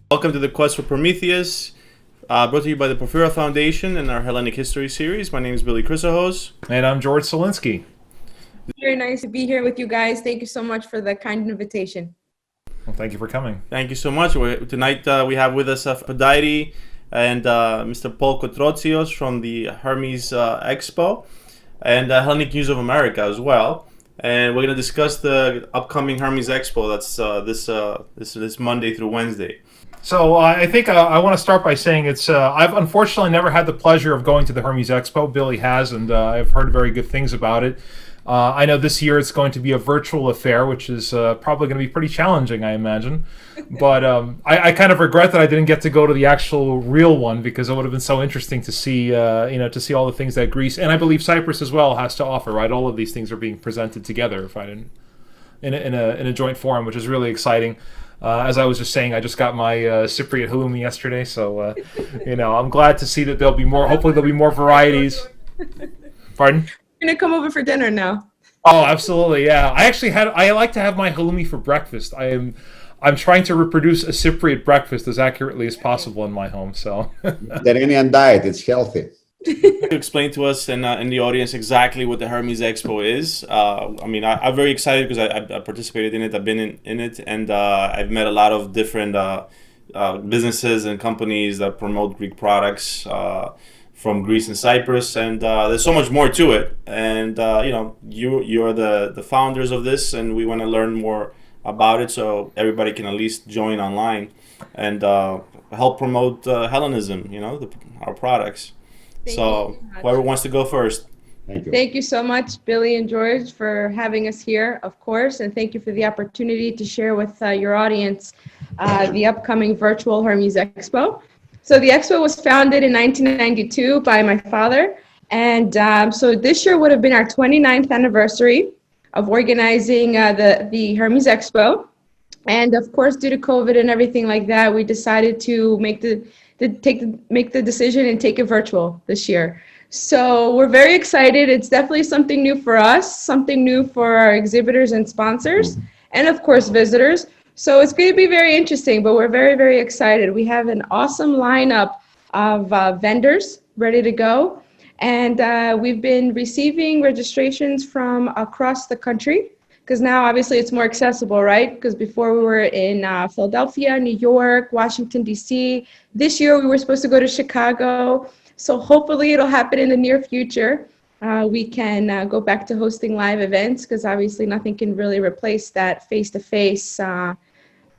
Welcome to the Quest for Prometheus, brought to you by the Porphyria Foundation and our Hellenic History series. My name is Billy Chrysojos. And I'm George Solinsky. Very nice to be here with you guys. Thank you so much for the kind invitation. Well, thank you for coming. Thank you so much. Tonight we have with us Aphrodite and Mr. Paul Kotrotsios from the Hermes Expo and Hellenic News of America as well. And we're going to discuss the upcoming Hermes Expo. That's this Monday through Wednesday. So I think I want to start by saying I've unfortunately never had the pleasure of going to the Hermes Expo. Billy has, and I've heard very good things about it. I know this year it's going to be a virtual affair, which is probably going to be pretty challenging, I imagine. But I kind of regret that I didn't get to go to the actual real one, because it would have been so interesting to see, to see all the things that Greece, and I believe Cyprus as well, has to offer. Right, all of these things are being presented together, if I didn't, in a joint forum, which is really exciting. As I was just saying, I just got my Cypriot halloumi yesterday, so I'm glad to see that there'll be more. Hopefully, there'll be more varieties. Pardon? You're gonna come over for dinner now. Oh, absolutely, yeah. I like to have my halloumi for breakfast. I'm trying to reproduce a Cypriot breakfast as accurately as possible in my home. So, Mediterranean diet, it's healthy. Explain to us and in the audience exactly what the Hermes Expo is. I'm very excited because I participated in it. I've been in it, and I've met a lot of different businesses and companies that promote Greek products from Greece and Cyprus, and there's so much more to it. And you're the founders of this, and we want to learn more about it so everybody can at least join online and help promote Hellenism. Our products. So whoever wants to go first. Thank you. Thank you so much, Billy and George, for having us here, of course, and thank you for the opportunity to share with your audience the upcoming Virtual Hermes Expo. So the Expo was founded in 1992 by my father, and so this year would have been our 29th anniversary of organizing the Hermes Expo. And of course, due to COVID and everything like that, we decided to make the decision and take it virtual this year. So we're very excited. It's definitely something new for us, something new for our exhibitors and sponsors, and of course visitors. So it's going to be very interesting, but we're very, very excited. We have an awesome lineup of vendors ready to go. And we've been receiving registrations from across the country, because now obviously it's more accessible, right? Because before we were in Philadelphia, New York, Washington, D.C. This year we were supposed to go to Chicago. So hopefully it'll happen in the near future. We can go back to hosting live events, because obviously nothing can really replace that face-to-face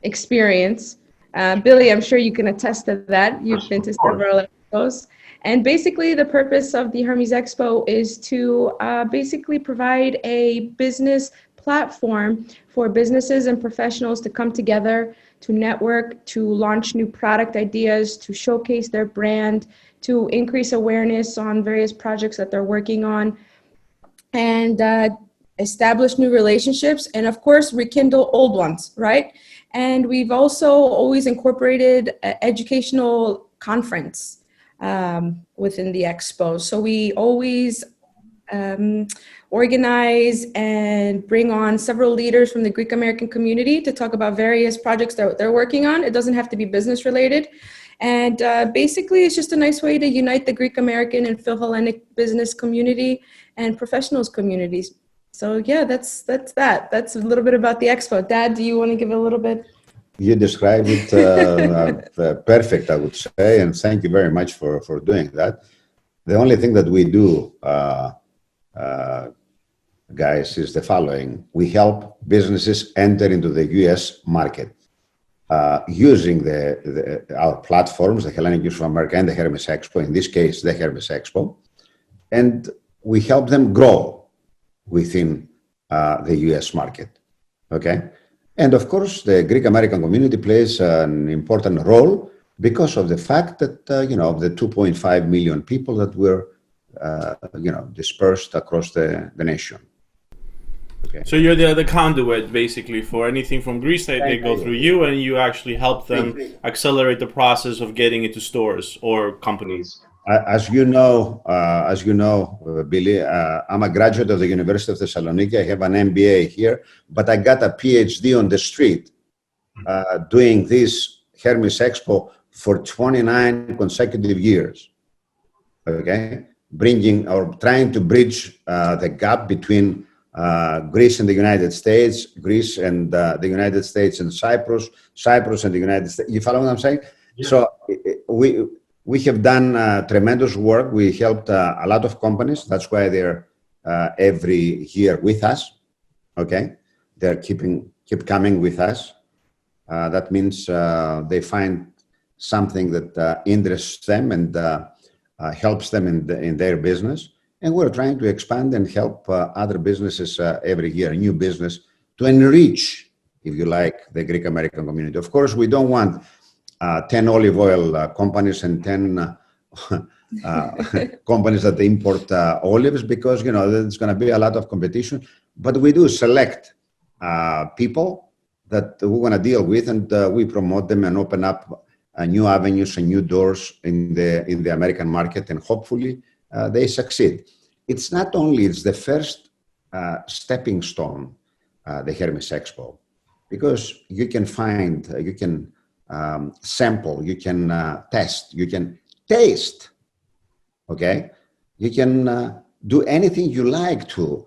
experience. Billy, I'm sure you can attest to that. You've been to several of those. And basically the purpose of the Hermes Expo is to basically provide a business platform for businesses and professionals to come together, to network, to launch new product ideas, to showcase their brand, to increase awareness on various projects that they're working on, and establish new relationships, and of course rekindle old ones, right? And we've also always incorporated educational conference within the expo. So we always organize and bring on several leaders from the Greek American community to talk about various projects that they're working on. It doesn't have to be business related. And basically it's just a nice way to unite the Greek American and Philhellenic business community and professionals communities. So yeah, that's that. That's a little bit about the expo. Dad, do you want to give a little bit? You described it perfect, I would say, and thank you very much for doing that. The only thing that we do, guys, is the following. We help businesses enter into the U.S. market using our platforms, the Hellenic News of America and the Hermes Expo, in this case, the Hermes Expo, and we help them grow within the U.S. market, okay? And of course, the Greek American community plays an important role because of the fact that, the 2.5 million people that were, dispersed across the nation. Okay. So you're the conduit, basically, for anything from Greece. They go through you, and you actually help them accelerate the process of getting into stores or companies. As you know, Billy, I'm a graduate of the University of Thessaloniki. I have an MBA here, but I got a PhD on the street doing this Hermes Expo for 29 consecutive years. Okay, bringing or trying to bridge the gap between Greece and the United States, Greece and the United States and Cyprus, Cyprus and the United States. You follow what I'm saying? Yeah. So we have done tremendous work. We helped a lot of companies. That's why they're every year with us. Okay, they're keep coming with us. That means they find something that interests them and helps them in their business. And we're trying to expand and help other businesses every year, new business, to enrich, if you like, the Greek American community. Of course, we don't want 10 olive oil companies and 10 companies that import olives, because, you know, there's going to be a lot of competition. But we do select people that we want to deal with, and we promote them and open up new avenues and new doors in the American market, and hopefully they succeed. It's not only, it's the first stepping stone, the Hermes Expo, because you can find, you can sample, you can test, you can taste, okay? You can do anything you like to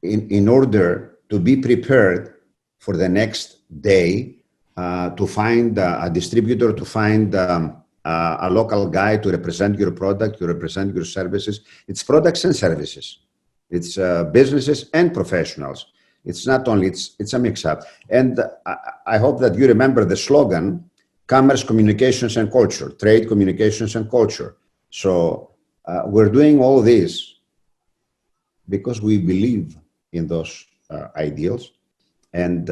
in order to be prepared for the next day, to find a distributor, to find a local guy to represent your product, to represent your services. It's products and services. It's businesses and professionals. It's not only, it's a mix-up. And I hope that you remember the slogan, commerce, communications, and culture, trade, communications, and culture. So we're doing all this because we believe in those ideals. And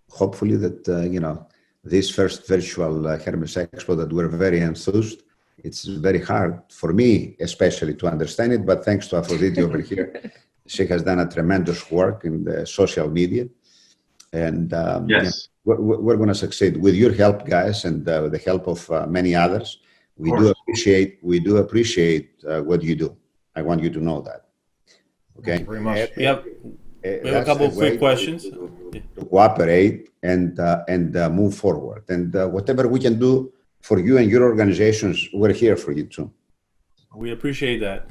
hopefully that, you know, this first virtual Hermes Expo, that we're very enthused. It's very hard for me, especially, to understand it, but thanks to Aphrodite over here, she has done a tremendous work in the social media. And yes, we're going to succeed with your help, guys, and the help of many others. We do appreciate what you do. I want you to know that. Okay. Very much. Yep. We have a couple of quick questions. To cooperate and move forward. And whatever we can do for you and your organizations, we're here for you too. We appreciate that.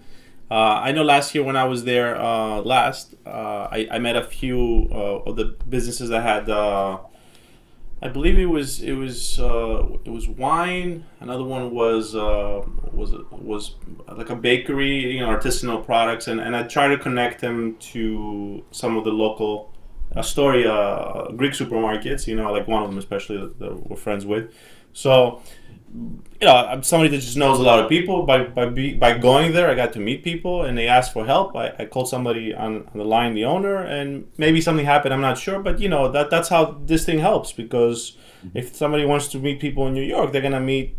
I know last year when I was there I met a few of the businesses that had. I believe it was wine. Another one was like a bakery, you know, artisanal products, and I try to connect them to some of the local Astoria Greek supermarkets. You know, like one of them especially that we're friends with. So, you know, I'm somebody that just knows a lot of people. By going there, I got to meet people, and they asked for help. I called somebody on the line, the owner, and maybe something happened. I'm not sure, but you know, that's how this thing helps. Because if somebody wants to meet people in New York, they're gonna meet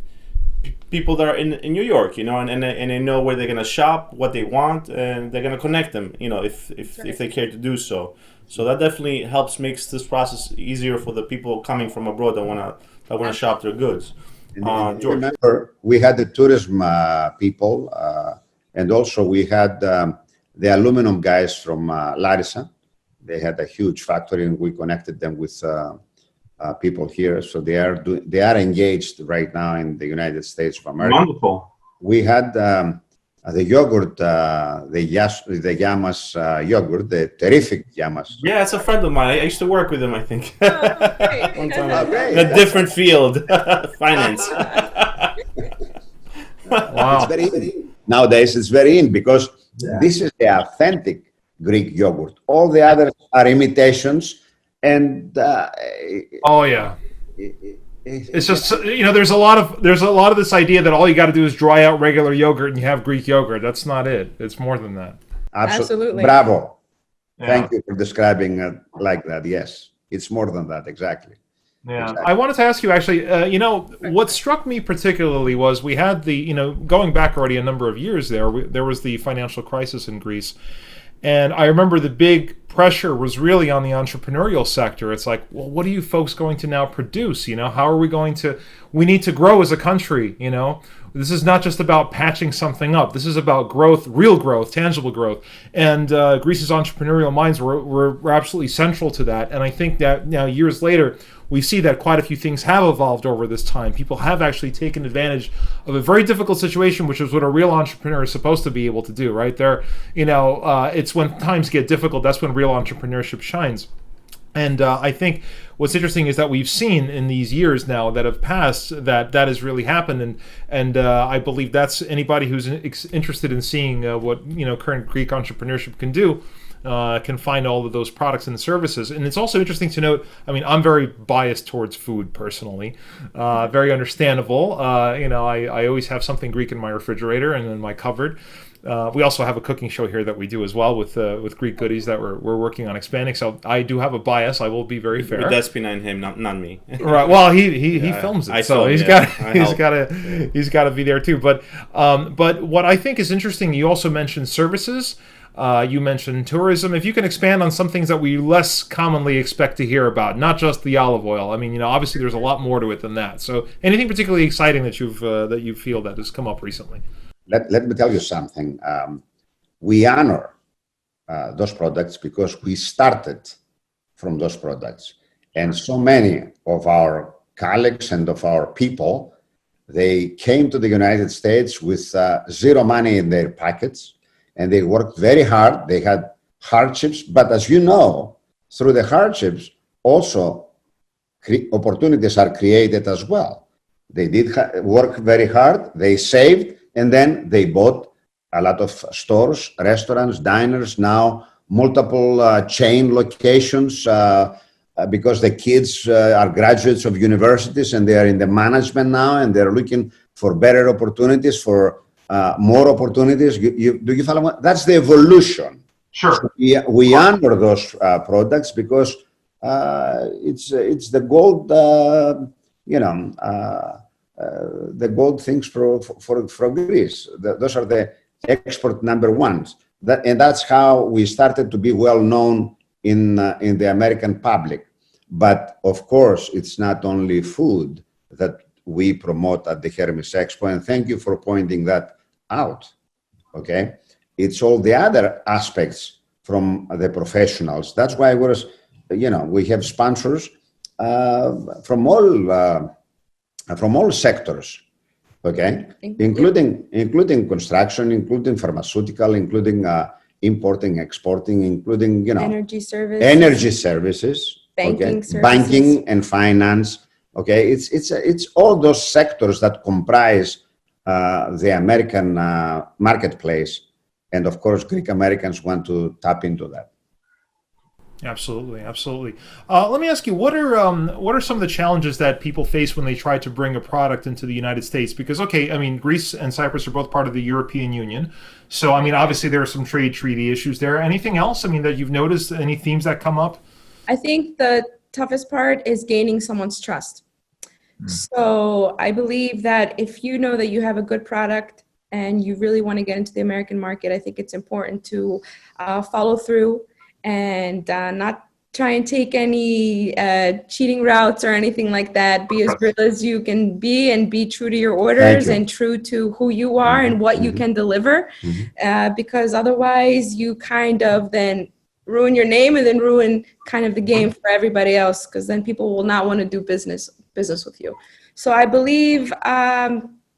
people that are in New York, you know, and they know where they're gonna shop, what they want, and they're gonna connect them, you know, if they care to do so. So that definitely helps, makes this process easier for the people coming from abroad that wanna shop their goods. George. Remember, we had the tourism people, and also we had the aluminum guys from Larissa. They had a huge factory, and we connected them with people here. So they are engaged right now in the United States of America. Wonderful. We had the yogurt, the Yamas yogurt, the terrific Yamas. Yeah, it's a friend of mine. I used to work with him, I think. One time. Okay. In a different field, finance. Wow. Nowadays, it's very in, because this is the authentic Greek yogurt. All the others are imitations, and oh yeah. It's just, you know, there's a lot of this idea that all you got to do is dry out regular yogurt and you have Greek yogurt. That's not it. It's more than that. Absolutely. Bravo. Yeah. Thank you for describing it like that. Yes, it's more than that. Exactly. Yeah. Exactly. I wanted to ask you actually, you know, what struck me particularly was we had the, you know, going back already a number of years there was the financial crisis in Greece. And I remember the big pressure was really on the entrepreneurial sector. It's like, well, what are you folks going to now produce? You know, how are we going to, we need to grow as a country, you know, This is not just about patching something up. This is about growth, real growth, tangible growth. And Greece's entrepreneurial minds were absolutely central to that. And I think that now, years later, we see that quite a few things have evolved over this time. People have actually taken advantage of a very difficult situation, which is what a real entrepreneur is supposed to be able to do, right? It's when times get difficult, that's when real entrepreneurship shines. And I think what's interesting is that we've seen in these years now that have passed that has really happened, and I believe that's anybody who's interested in seeing what current Greek entrepreneurship can do can find all of those products and services. And it's also interesting to note, I mean, I'm very biased towards food personally, very understandable. I always have something Greek in my refrigerator and in my cupboard. We also have a cooking show here that we do as well with Greek goodies that we're working on expanding. So I do have a bias. I will be very fair. But that's behind him, not me. Right. Well, he films it, so he's got to be there too. But what I think is interesting, you also mentioned services. You mentioned tourism. If you can expand on some things that we less commonly expect to hear about, not just the olive oil. I mean, obviously there's a lot more to it than that. So anything particularly exciting that you feel that has come up recently? Let me tell you something. We honor those products because we started from those products. And so many of our colleagues and of our people, they came to the United States with zero money in their pockets, and they worked very hard. They had hardships, but as you know, through the hardships, also opportunities are created as well. They did work very hard, they saved, and then they bought a lot of stores, restaurants, diners, now multiple chain locations because the kids are graduates of universities and they are in the management now and they're looking for better opportunities, for more opportunities. Do you follow? That's the evolution. Sure. So we honor those products because it's the gold, the gold things for Greece. Those are the export number ones. And that's how we started to be well known in the American public. But of course, it's not only food that we promote at the Hermes Expo. And thank you for pointing that out. Okay, it's all the other aspects from the professionals. That's why we have sponsors from all sectors, okay, including construction, including pharmaceutical, including importing, exporting, including energy services, banking and finance. Okay, it's all those sectors that comprise the American marketplace, and of course, Greek Americans want to tap into that. Absolutely. Let me ask you, what are some of the challenges that people face when they try to bring a product into the United States? Because, okay, I mean, Greece and Cyprus are both part of the European Union. So, I mean, obviously there are some trade treaty issues there. Anything else, I mean, that you've noticed, any themes that come up? I think the toughest part is gaining someone's trust. So I believe that if you know that you have a good product and you really want to get into the American market, I think it's important to follow through and not try and take any cheating routes or anything like that. Be as real as you can be and be true to your orders and true to who you are and what you can deliver, because otherwise you kind of then ruin your name and then ruin kind of the game for everybody else, because then people will not want to do business with you. So I believe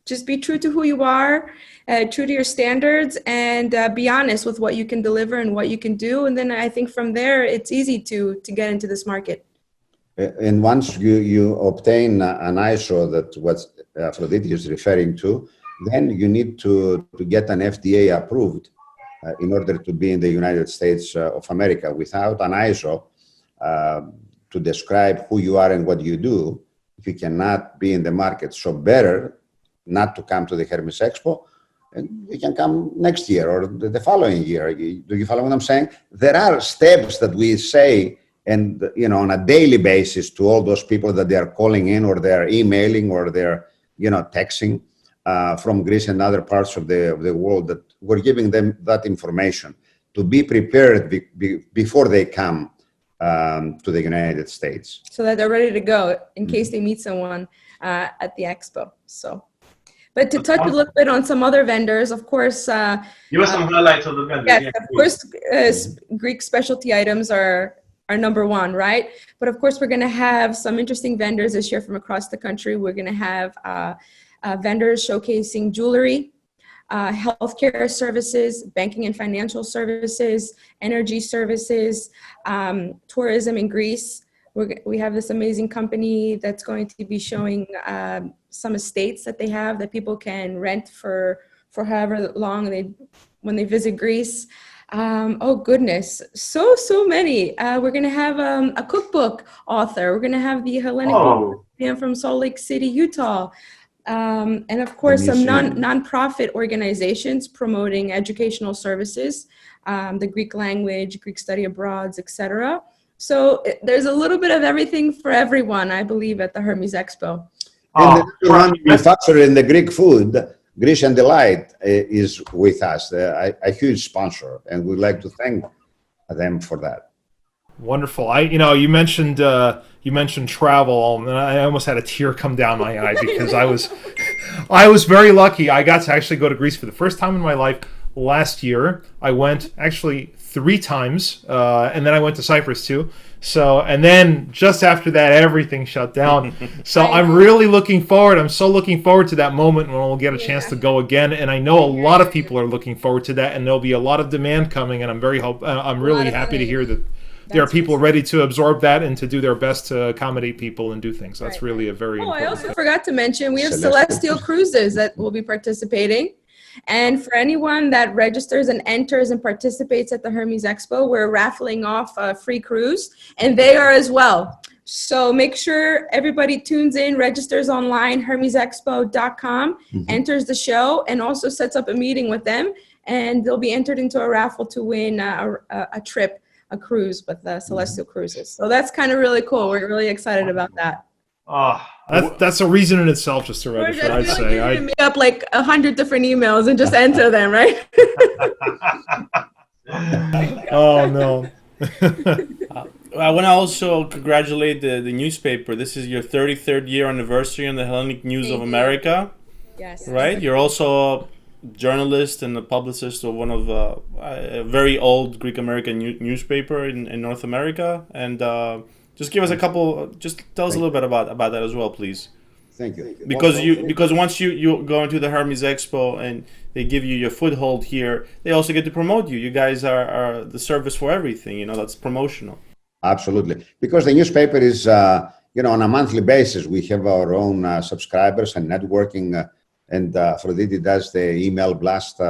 just be true to who you are, true to your standards, and be honest with what you can deliver and what you can do. And then I think from there, it's easy to get into this market. And once you obtain an ISO, that what Aphrodite is referring to, then you need to get an FDA approved in order to be in the United States of America. Without an ISO to describe who you are and what you do, you cannot be in the market. So better not to come to the Hermes Expo, and you can come next year or the following year. Do you follow what I'm saying? There are steps that we say, and on a daily basis, to all those people that they are calling in or they're emailing or they're texting from Greece and other parts of the world, that we're giving them that information to be prepared before they come to the United States, so that they're ready to go in case they meet someone at the expo. So But to touch a little bit on some other vendors, of course. Give us some highlights of the vendors. Yes, Yeah, of course, Greek specialty items are number one, right? But of course, we're going to have some interesting vendors this year from across the country. We're going to have vendors showcasing jewelry, healthcare services, banking and financial services, energy services, tourism in Greece. We have this amazing company that's going to be showing some estates that they have that people can rent for however long when they visit Greece. Oh goodness, so many. We're gonna have a cookbook author. We're gonna have the Hellenic Museum from Salt Lake City, Utah. And of course, some non-profit organizations promoting educational services, the Greek language, Greek study abroads, etc. So there's a little bit of everything for everyone, I believe, at the Hermes Expo. And the one manufacturer in the Greek food, Grecian Delight, is with us, a huge sponsor, and we'd like to thank them for that. Wonderful. You mentioned travel, and I almost had a tear come down my eye because I was very lucky. I got to actually go to Greece for the first time in my life last year. I went actually 3 times, and then I went to Cyprus too. So, and then just after that, everything shut down. So I'm really looking forward. I'm so looking forward to that moment when we'll get a chance to go again. And I know a lot of people are looking forward to that, and there'll be a lot of demand coming. And I'm really happy to hear that there are people ready to absorb that and to do their best to accommodate people and do things. That's really a very important I also forgot to mention we have Celestial Cruises that will be participating. And for anyone that registers and enters and participates at the Hermes Expo, we're raffling off a free cruise, and they are as well. So make sure everybody tunes in, registers online, hermesexpo.com, enters the show, and also sets up a meeting with them, and they'll be entered into a raffle to win a trip, a cruise with Celestial Cruises. So that's kind of really cool. We're really excited about that. That's a reason in itself just to register, I'd say. I make up like 100 different emails and just enter them, right? Oh, no. I want to also congratulate the newspaper. This is your 33rd year anniversary on the Hellenic News of America. Yes. Right? You're also a journalist and a publicist of one of a very old Greek American newspaper in North America. And just give us just tell us a little bit about that as well, please. Thank you. Because once you go into the Hermes Expo and they give you your foothold here, they also get to promote you. You guys are the service for everything. That's promotional. Absolutely. Because the newspaper is, on a monthly basis, we have our own subscribers and networking, and Aphrodite does the email blast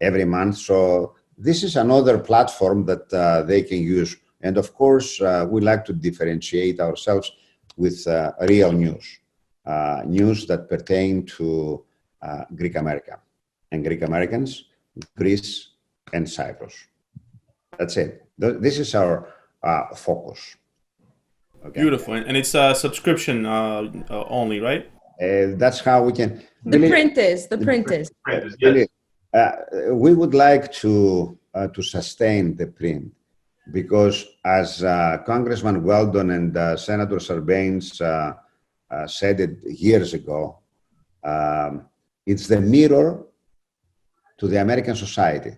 every month. So this is another platform that they can use. And of course, we like to differentiate ourselves with real news, news that pertain to Greek America and Greek Americans, Greece and Cyprus. That's it. This is our focus. Okay. Beautiful. And it's a subscription only, right? That's how we can. The print is. Yes. We would like to sustain the print. Because as Congressman Weldon and Senator Sarbanes said it years ago, it's the mirror to the American society.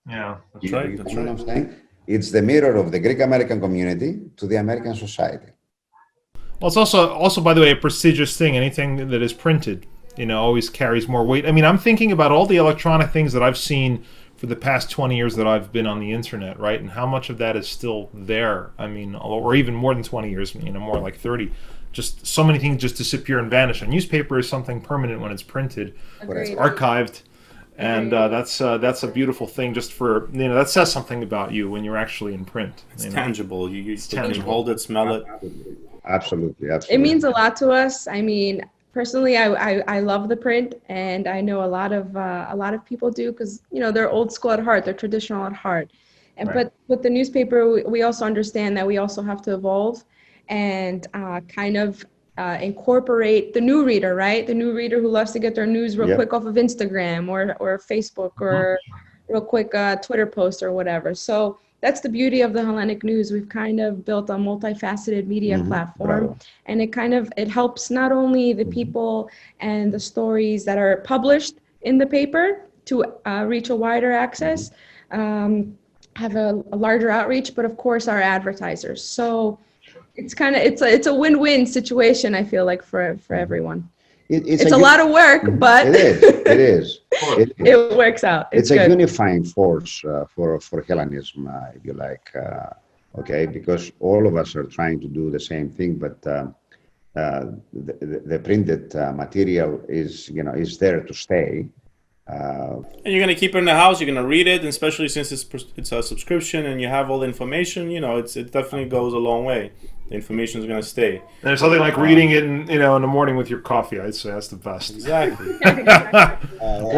Yeah, that's right. You know what I'm saying? It's the mirror of the Greek American community to the American society. Well, it's also, by the way, a prestigious thing. Anything that is printed, always carries more weight. I mean, I'm thinking about all the electronic things that I've seen for the past 20 years that I've been on the internet, right? And how much of that is still there? I mean, or even more than 20 years, more like 30. Just so many things just disappear and vanish. A newspaper is something permanent when it's printed, when it's archived. And that's a beautiful thing just for, that says something about you when you're actually in print. It's tangible. You tangible. Can hold it, smell it. Absolutely. It means a lot to us. I mean, personally, I love the print, and I know a lot of people do because they're old school at heart, they're traditional at heart. And but with the newspaper, we also understand that we also have to evolve and incorporate the new reader, right? The new reader who loves to get their news real quick off of Instagram or Facebook or real quick Twitter post or whatever. So that's the beauty of the Hellenic News. We've kind of built a multifaceted media platform, Bravo. and it helps not only the people and the stories that are published in the paper to reach a wider access, have a larger outreach, but of course our advertisers. So it's a win-win situation, I feel like, for everyone. It's a lot of work, but it is. It works out. It's good. a unifying force for Hellenism, if you like. Okay, because all of us are trying to do the same thing, but the printed material is there to stay. And you're gonna keep it in the house. You're gonna read it, and especially since it's a subscription and you have all the information. It definitely goes a long way. The information is gonna stay. And there's something like reading it in the morning with your coffee. I'd say that's the best. Exactly.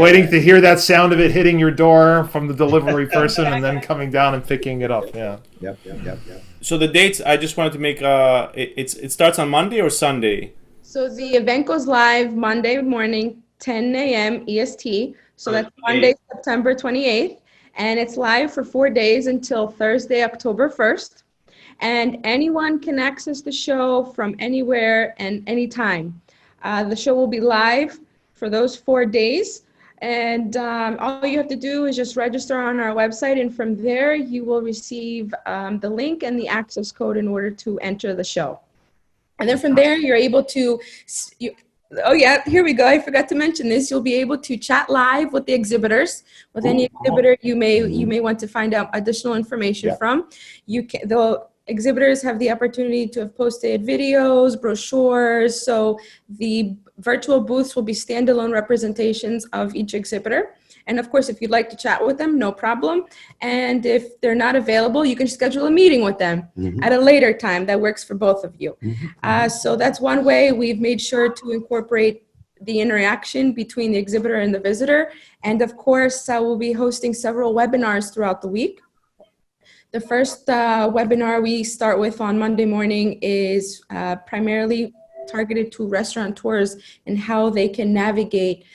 Waiting to hear that sound of it hitting your door from the delivery person, and then coming down and picking it up. Yeah. Yep. So the dates, I just wanted to make. It starts on Monday or Sunday. So the event goes live Monday morning, 10 a.m. EST. So that's Monday, September 28th. And it's live for 4 days until Thursday, October 1st. And anyone can access the show from anywhere and anytime. The show will be live for those 4 days. And all you have to do is just register on our website. And from there, you will receive the link and the access code in order to enter the show. And then from there, you're able to, oh yeah, here we go. I forgot to mention this. You'll be able to chat live with the exhibitors, with any exhibitor you may want to find out additional information from. The exhibitors have the opportunity to have posted videos, brochures. So the virtual booths will be standalone representations of each exhibitor. And of course, if you'd like to chat with them, no problem. And if they're not available, you can schedule a meeting with them at a later time that works for both of you. So that's one way we've made sure to incorporate the interaction between the exhibitor and the visitor. And of course, we'll be hosting several webinars throughout the week. The first webinar we start with on Monday morning is primarily targeted to restaurateurs and how they can navigate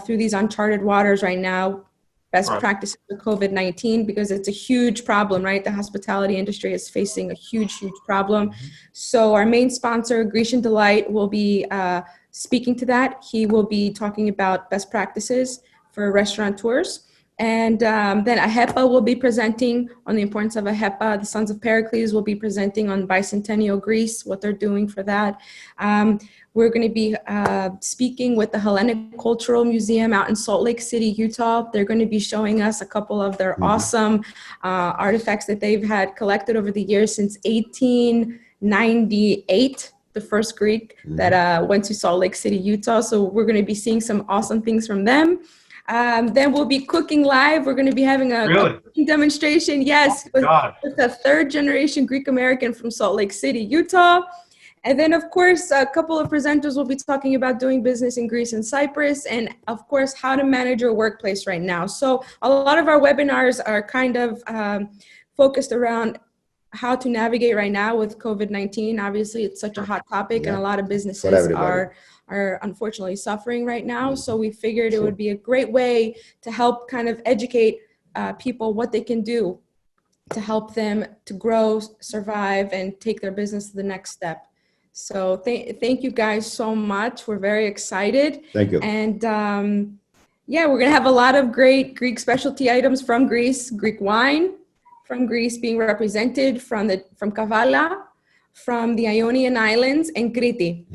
through these uncharted waters right now, best practices for COVID-19, because it's a huge problem, right? The hospitality industry is facing a huge problem. So our main sponsor, Grecian Delight, will be speaking to that. He will be talking about best practices for restaurateurs. And then AHEPA will be presenting on the importance of AHEPA. The Sons of Pericles will be presenting on Bicentennial Greece, what they're doing for that. We're going to be speaking with the Hellenic Cultural Museum out in Salt Lake City, Utah. They're going to be showing us a couple of their awesome artifacts that they've had collected over the years since 1898. The first Greek that went to Salt Lake City, Utah. So we're going to be seeing some awesome things from them. Then we'll be cooking live. We're going to be having a cooking demonstration. Yes, with a third generation Greek American from Salt Lake City, Utah. And then, of course, a couple of presenters will be talking about doing business in Greece and Cyprus, and of course, how to manage your workplace right now. So a lot of our webinars are kind of focused around how to navigate right now with COVID-19. Obviously, it's such a hot topic, and a lot of businesses are unfortunately suffering right now. So we figured it would be a great way to help kind of educate people what they can do to help them to grow, survive, and take their business to the next step. So thank you guys so much. We're very excited. Thank you. And yeah, we're going to have a lot of great Greek specialty items from Greece, Greek wine from Greece being represented from Kavala, from the Ionian Islands, and Crete.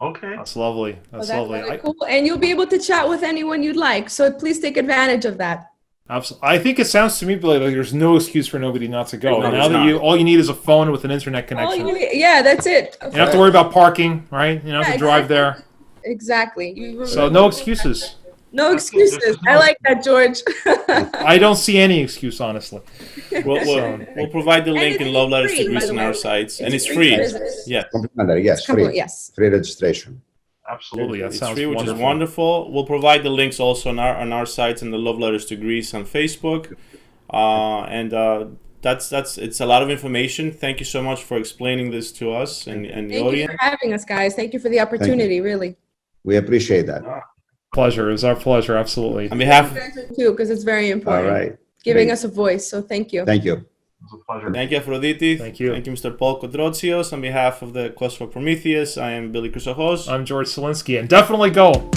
Okay. That's lovely. That's lovely. Really cool. And you'll be able to chat with anyone you'd like. So please take advantage of that. Absolutely. I think it sounds to me like there's no excuse for nobody not to go. No, now that all you need is a phone with an internet connection. Yeah, that's it. You don't have to worry about parking, right? You don't have to drive there. Exactly. So no excuses. No excuses. I like that, George. I don't see any excuse, honestly. We'll provide the link in Love Letters to Greece on our sites, and it's free. Yeah, complimentary. Yes, free. Yes, free registration. Absolutely, that sounds free, which wonderful. is wonderful. We'll provide the links also on our sites and the Love Letters to Greece on Facebook, that's it's a lot of information. Thank you so much for explaining this to us and the audience. Thank you for having us, guys. Thank you for the opportunity. Really, we appreciate that. Pleasure. It was our pleasure. Absolutely. On behalf too, because it's very important. All right. Giving us a voice. So thank you. Thank you. was a pleasure. Thank you, Aphrodite. Thank you. Thank you, Mr. Paul Kotrotsios. On behalf of the Quest for Prometheus, I am Billy Chrysojos. I'm George Selinsky, and definitely go.